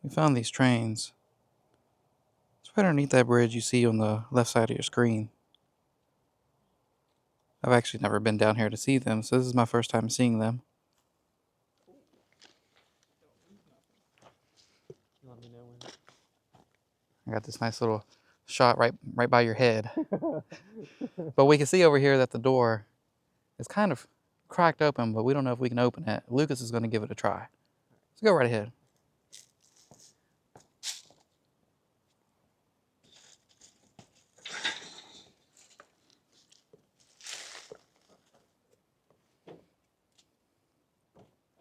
We found these trains. It's right underneath that bridge you see on the left side of your screen. I've actually never been down here to see them, so this is my first time seeing them. Let me know when. I got this nice little shot right by your head. But we can see over here that the door is kind of cracked open, but we don't know if we can open it. Lucas is going to give it a try. So go right ahead.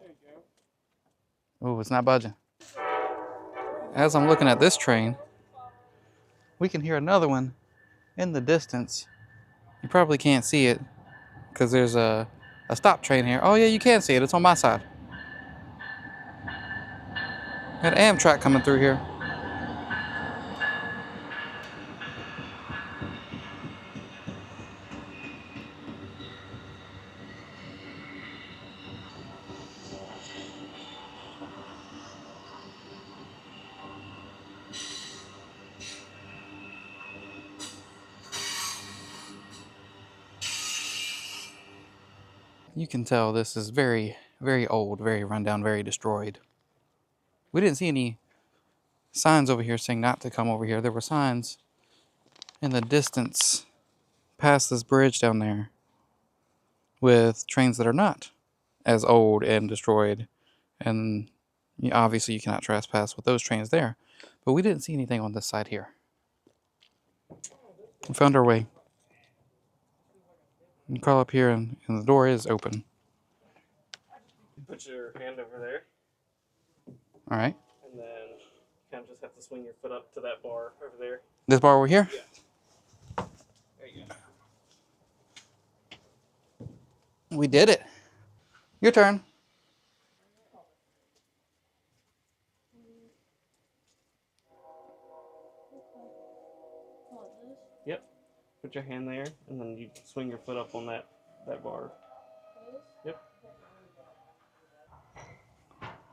There you go. Oh, it's not budging. As I'm looking at this train, we can hear another one in the distance. You probably can't see it because there's a stop train here. Oh yeah, you can see it. It's on my side. Got an Amtrak coming through here. You can tell this is very, very old, very rundown, very destroyed. We didn't see any signs over here saying not to come over here. There were signs in the distance past this bridge down there with trains that are not as old and destroyed. And obviously you cannot trespass with those trains there. But we didn't see anything on this side here. We found our way. You can crawl up here and the door is open. Put your hand over there. All right. And then kind of just have to swing your foot up to that bar over there. This bar over here? Yeah. There you go. We did it. Your turn. Yep. Put your hand there, and then you swing your foot up on that bar. Yep.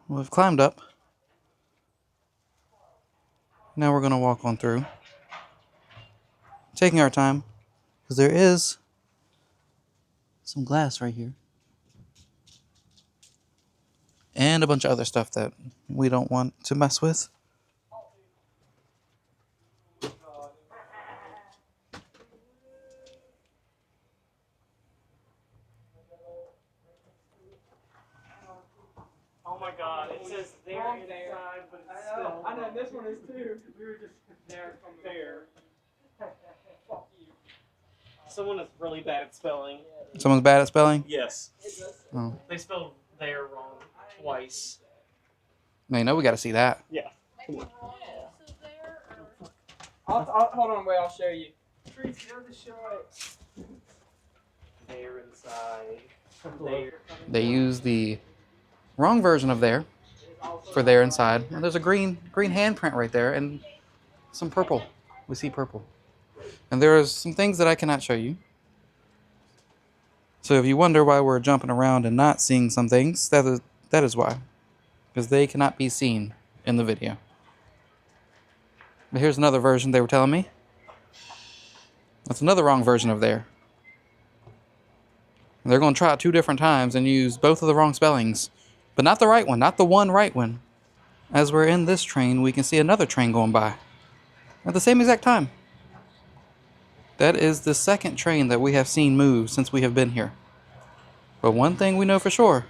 We've climbed up. Now we're going to walk on through. Taking our time, because there is some glass right here. And a bunch of other stuff that we don't want to mess with. Oh my God! It says there inside, but it's still. I know this one is too. We were just there from there. Fuck you. Someone is really bad at spelling. Someone's bad at spelling? Yes. Oh. They spelled there wrong twice. Now you know we got to see that. Yeah. Come on. Hold on, wait, I'll show you. Trees, you're the show it. There inside. There. They use the wrong version of there for there inside. And there's a green handprint right there and some purple. We see purple. And there are some things that I cannot show you. So if you wonder why we're jumping around and not seeing some things, that is why. Because they cannot be seen in the video. But here's another version they were telling me. That's another wrong version of there. And they're going to try it 2 different times and use both of the wrong spellings. But not the right one, not the one right one. As we're in this train, we can see another train going by. At the same exact time. That is the second train that we have seen move since we have been here. But one thing we know for sure.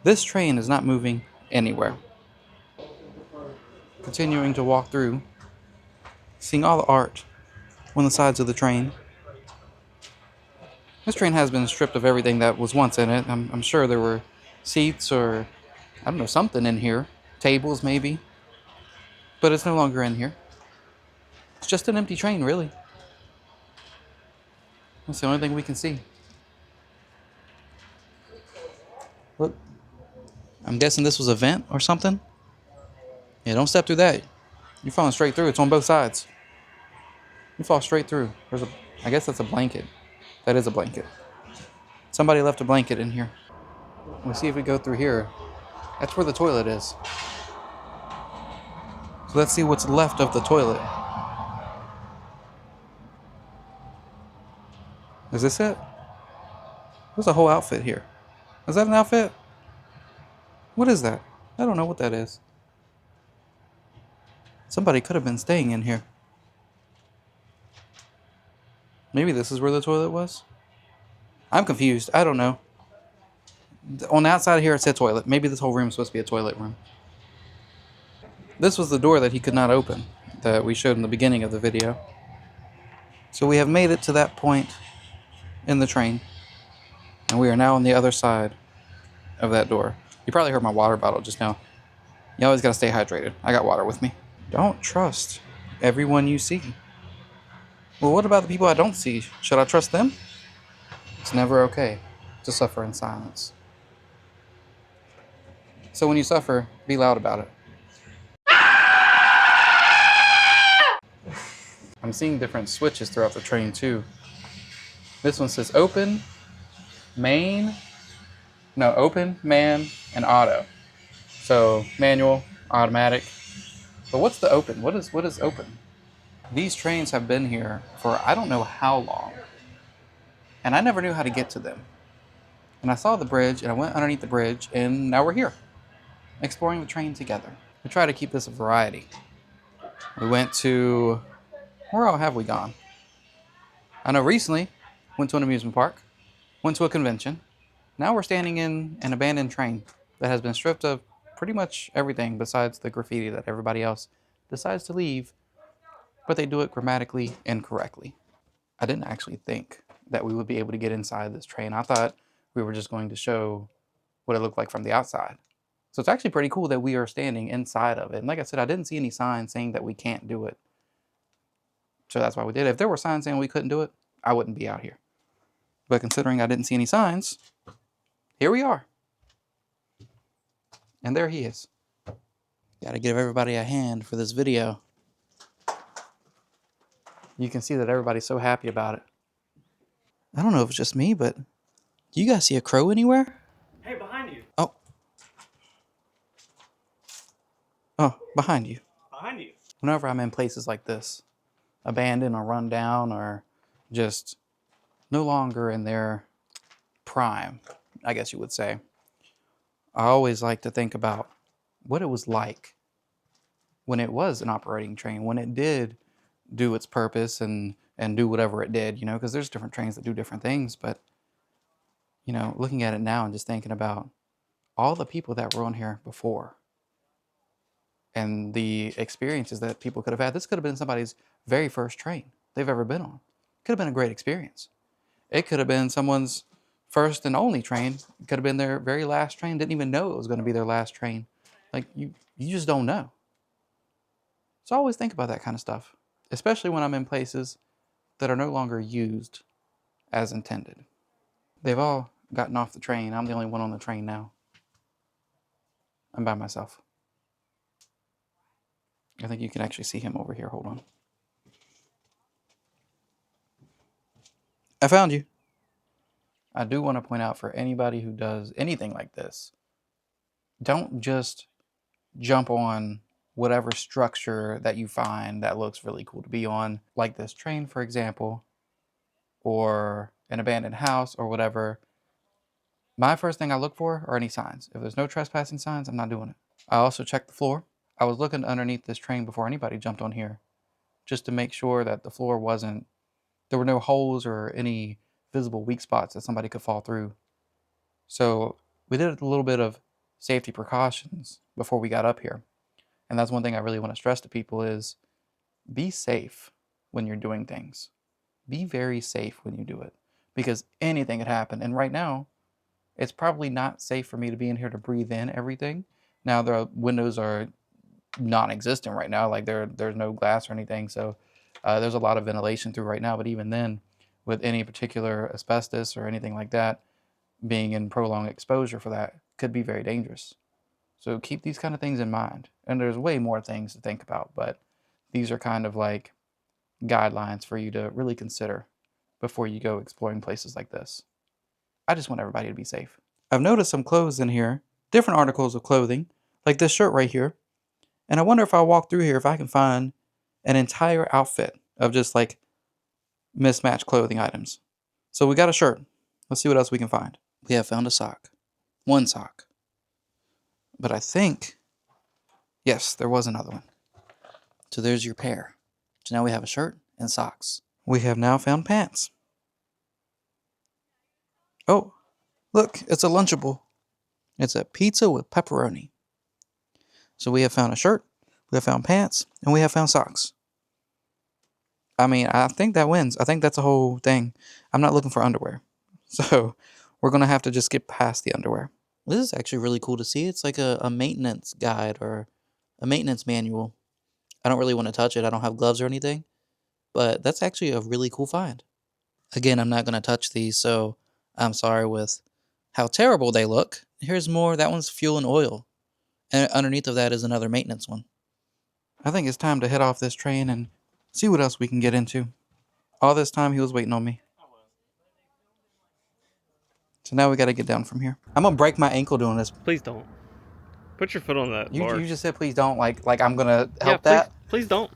This train is not moving anywhere. Continuing to walk through. Seeing all the art on the sides of the train. This train has been stripped of everything that was once in it. I'm sure there were seats or, I don't know, something in here. Tables, maybe. But it's no longer in here. It's just an empty train, really. That's the only thing we can see. Look. I'm guessing this was a vent or something. Yeah, don't step through that. You're falling straight through. It's on both sides. You fall straight through. I guess that's a blanket. That is a blanket. Somebody left a blanket in here. We'll see if we go through here. That's where the toilet is. Let's see what's left of the toilet. Is this it? There's a whole outfit here. Is that an outfit? What is that? I don't know what that is. Somebody could have been staying in here. Maybe this is where the toilet was? I'm confused. I don't know. On the outside here it said toilet. Maybe this whole room is supposed to be a toilet room. This was the door that he could not open that we showed in the beginning of the video. So we have made it to that point in the train, and we are now on the other side of that door. You probably heard my water bottle just now. You always gotta stay hydrated. I got water with me. Don't trust everyone you see. Well, what about the people I don't see? Should I trust them? It's never okay to suffer in silence. So when you suffer, be loud about it. I'm seeing different switches throughout the train too. This one says open, open, man, and auto. So manual, automatic. But what's the open? What is open? These trains have been here for I don't know how long. And I never knew how to get to them. And I saw the bridge and I went underneath the bridge and now we're here, exploring the train together. We try to keep this a variety. We went to, where all have we gone? I know recently, went to an amusement park, went to a convention. Now we're standing in an abandoned train that has been stripped of pretty much everything besides the graffiti that everybody else decides to leave, but they do it grammatically incorrectly. I didn't actually think that we would be able to get inside this train. I thought we were just going to show what it looked like from the outside. So it's actually pretty cool that we are standing inside of it. And like I said, I didn't see any signs saying that we can't do it. So that's why we did it. If there were signs saying we couldn't do it, I wouldn't be out here. But considering I didn't see any signs, here we are. And there he is. Gotta give everybody a hand for this video. You can see that everybody's so happy about it. I don't know if it's just me, but do you guys see a crow anywhere? Hey, behind you. Oh, behind you. Behind you. Whenever I'm in places like this, abandoned or run down or just no longer in their prime, I guess you would say, I always like to think about what it was like when it was an operating train, when it did do its purpose and do whatever it did, you know, because there's different trains that do different things. But, you know, looking at it now and just thinking about all the people that were on here before and the experiences that people could have had. This could have been somebody's very first train they've ever been on. Could have been a great experience. It could have been someone's first and only train. It could have been their very last train. Didn't even know it was going to be their last train. Like, you just don't know. So I always think about that kind of stuff, especially when I'm in places that are no longer used as intended. They've all gotten off the train. I'm the only one on the train now. I'm by myself. I think you can actually see him over here. Hold on. I found you. I do want to point out for anybody who does anything like this, don't just jump on whatever structure that you find that looks really cool to be on, like this train, for example, or an abandoned house or whatever. My first thing I look for are any signs. If there's no trespassing signs, I'm not doing it. I also check the floor. I was looking underneath this train before anybody jumped on here, just to make sure that the floor there were no holes or any visible weak spots that somebody could fall through. So we did a little bit of safety precautions before we got up here. And that's one thing I really want to stress to people is be safe when you're doing things. Be very safe when you do it, because anything could happen. And right now, it's probably not safe for me to be in here to breathe in everything. Now, the windows are non-existent right now. Like there's no glass or anything. So there's a lot of ventilation through right now. But even then, with any particular asbestos or anything like that, being in prolonged exposure for that could be very dangerous. So keep these kind of things in mind. And there's way more things to think about, but these are kind of like guidelines for you to really consider before you go exploring places like this. I just want everybody to be safe. I've noticed some clothes in here, different articles of clothing, like this shirt right here. And I wonder if I walk through here if I can find an entire outfit of just like mismatched clothing items. So we got a shirt. Let's see what else we can find. We have found a sock. One sock. But I think, yes, there was another one. So there's your pair. So now we have a shirt and socks. We have now found pants. Oh, look, it's a Lunchable. It's a pizza with pepperoni. So we have found a shirt, we have found pants, and we have found socks. I mean, I think that wins. I think that's a whole thing. I'm not looking for underwear. So we're going to have to just get past the underwear. This is actually really cool to see. It's like a maintenance guide or a maintenance manual. I don't really want to touch it. I don't have gloves or anything. But that's actually a really cool find. Again, I'm not going to touch these, so I'm sorry with how terrible they look. Here's more. That one's fuel and oil. And underneath of that is another maintenance one. I think it's time to head off this train and see what else we can get into. All this time he was waiting on me. So now we got to get down from here. I'm going to break my ankle doing this. Please don't. Put your foot on that bar. You just said please don't, like I'm going to help please, that? Please don't.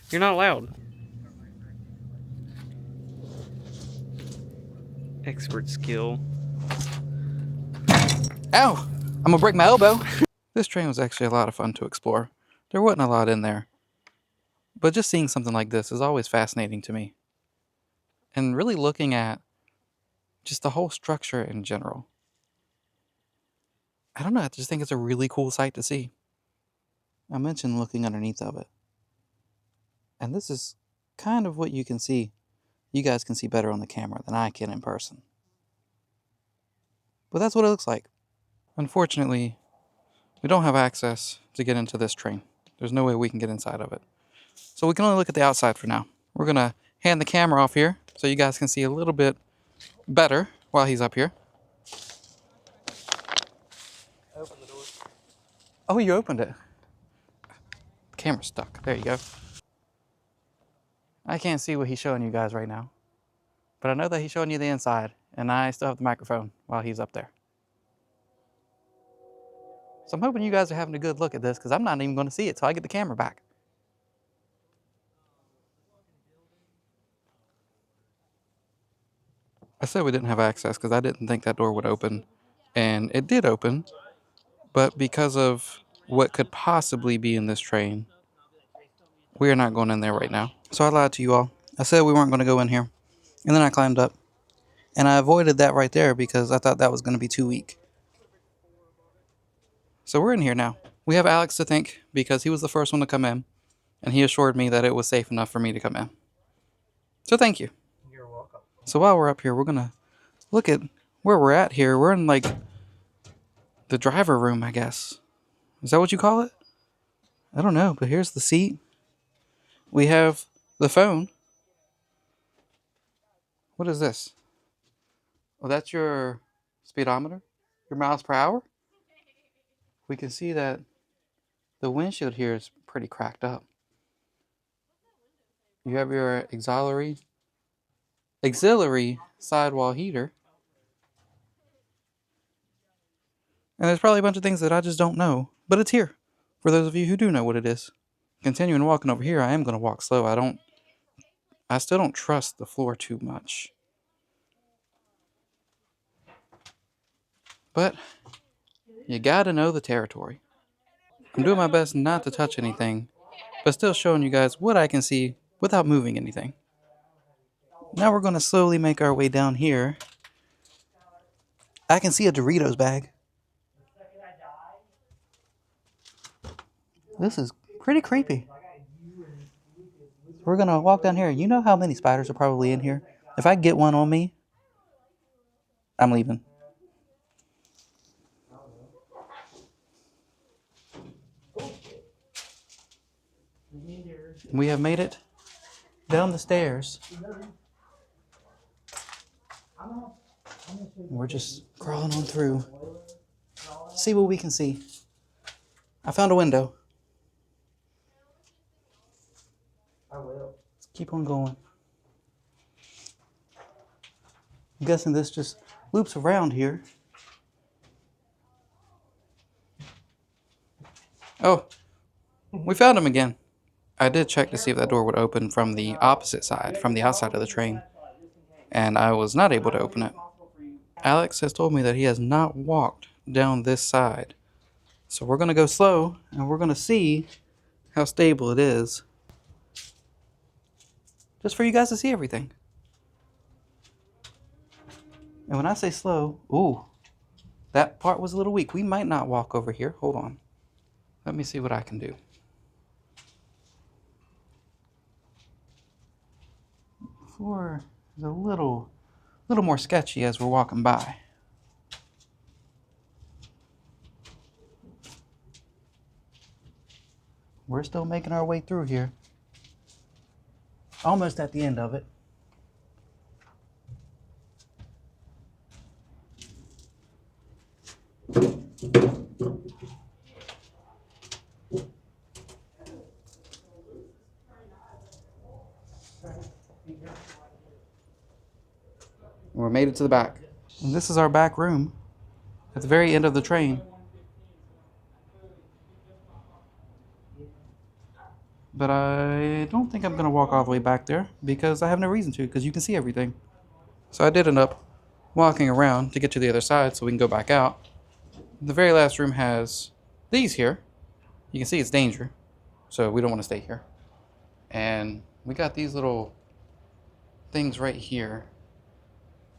You're not allowed. Expert skill. Ow! I'm going to break my elbow. This train was actually a lot of fun to explore. There wasn't a lot in there. But just seeing something like this is always fascinating to me. And really looking at just the whole structure in general. I don't know, I just think it's a really cool sight to see. I mentioned looking underneath of it. And this is kind of what you can see. You guys can see better on the camera than I can in person. But that's what it looks like. Unfortunately, we don't have access to get into this train. There's no way we can get inside of it. So we can only look at the outside for now. We're going to hand the camera off here so you guys can see a little bit better while he's up here. Open the door. Oh, you opened it. The camera's stuck. There you go. I can't see what he's showing you guys right now. But I know that he's showing you the inside, and I still have the microphone while he's up there. So I'm hoping you guys are having a good look at this, because I'm not even going to see it till I get the camera back. I said we didn't have access because I didn't think that door would open. And it did open, but because of what could possibly be in this train, we are not going in there right now. So I lied to you all. I said we weren't going to go in here. And then I climbed up. And I avoided that right there because I thought that was going to be too weak. So we're in here now. We have Alex to thank because he was the first one to come in. And he assured me that it was safe enough for me to come in. So thank you. You're welcome. So while we're up here, we're going to look at where we're at here. We're in like the driver room, I guess. Is that what you call it? I don't know, but here's the seat. We have the phone. What is this? Oh, that's your speedometer? Your miles per hour? We can see that the windshield here is pretty cracked up. You have your auxiliary sidewall heater. And there's probably a bunch of things that I just don't know, but it's here for those of you who do know what it is. Continuing walking over here, I am going to walk slow. I still don't trust the floor too much. But you gotta know the territory. I'm doing my best not to touch anything, but still showing you guys what I can see without moving anything. Now we're gonna slowly make our way down here. I can see a Doritos bag. This is pretty creepy. We're gonna walk down here. You know how many spiders are probably in here? If I get one on me, I'm leaving. We have made it down the stairs. We're just crawling on through. See what we can see. I found a window. Let's keep on going. I'm guessing this just loops around here. Oh, We found him again. I did check to see if that door would open from the opposite side, from the outside of the train, and I was not able to open it. Alex has told me that he has not walked down this side. So we're going to go slow, and we're going to see how stable it is, just for you guys to see everything. And when I say slow, ooh, that part was a little weak. We might not walk over here. Hold on. Let me see what I can do. The floor is a little more sketchy as we're walking by. We're still making our way through here. Almost at the end of it. We made it to the back. And this is our back room at the very end of the train. But I don't think I'm going to walk all the way back there because I have no reason to, because you can see everything. So I did end up walking around to get to the other side so we can go back out. The very last room has these here. You can see it's danger, so we don't want to stay here. And we got these little things right here.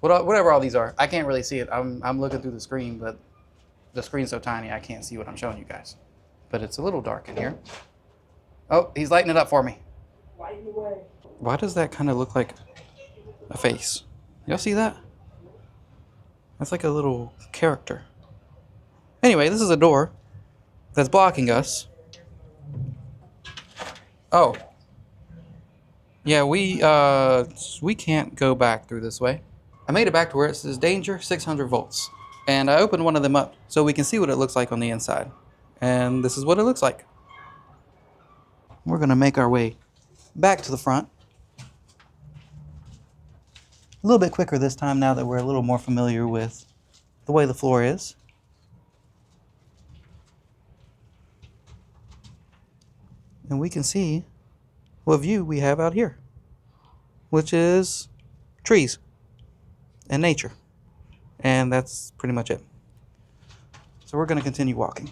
Whatever all these are. I can't really see it. I'm looking through the screen, but the screen's so tiny I can't see what I'm showing you guys. But it's a little dark in here. Oh, he's lighting it up for me. Why does that kind of look like a face? Y'all see that? That's like a little character. Anyway, this is a door that's blocking us. Oh. Yeah, we can't go back through this way. I made it back to where it says danger 600 volts. And I opened one of them up so we can see what it looks like on the inside. And this is what it looks like. We're going to make our way back to the front. A little bit quicker this time now that we're a little more familiar with the way the floor is. And we can see what view we have out here, which is trees and nature. And that's pretty much it. So we're going to continue walking.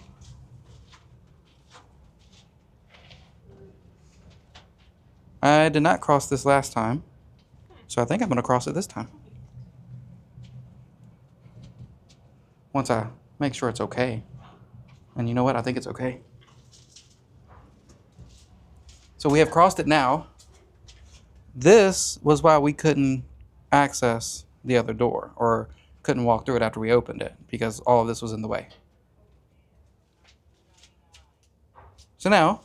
I did not cross this last time, so I think I'm going to cross it this time. Once I make sure it's okay. And you know what? I think it's okay. So we have crossed it now. This was why we couldn't access the other door, or couldn't walk through it after we opened it, because all of this was in the way. So now,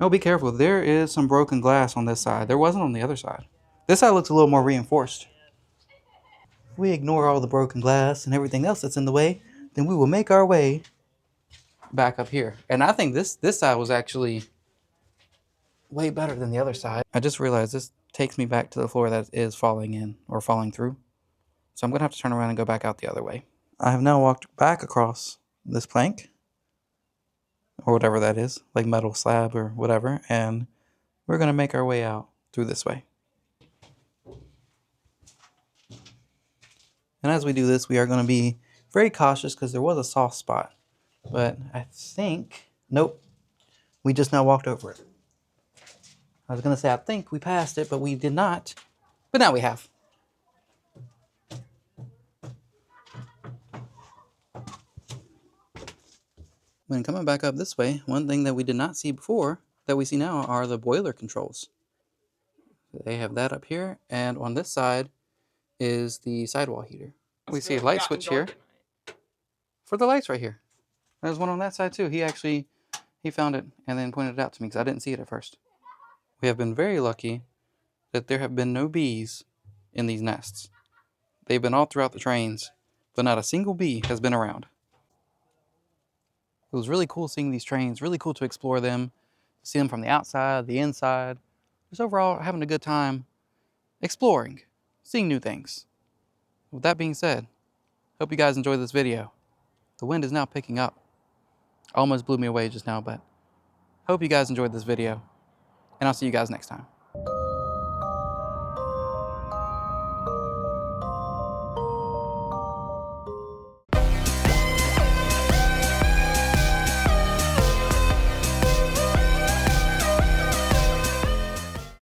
oh, be careful. There is some broken glass on this side. There wasn't on the other side. This side looks a little more reinforced. If we ignore all the broken glass and everything else that's in the way, then we will make our way back up here. And I think this side was actually way better than the other side. I just realized this takes me back to the floor that is falling in or falling through. So I'm going to have to turn around and go back out the other way. I have now walked back across this plank, or whatever that is, like metal slab or whatever, and we're going to make our way out through this way. And as we do this, we are going to be very cautious because there was a soft spot. But I think, nope, we just now walked over it. I was going to say I think we passed it, but we did not. But now we have. When coming back up this way, one thing that we did not see before that we see now are the boiler controls. They have that up here, and on this side is the sidewall heater. We see a light switch here for the lights right here. There's one on that side too. He found it and then pointed it out to me because I didn't see it at first. We have been very lucky that there have been no bees in these nests. They've been all throughout the trains, but not a single bee has been around. It was really cool seeing these trains, really cool to explore them, see them from the outside, the inside. Just overall having a good time exploring, seeing new things. With that being said, hope you guys enjoyed this video. The wind is now picking up. Almost blew me away just now, but hope you guys enjoyed this video, and I'll see you guys next time.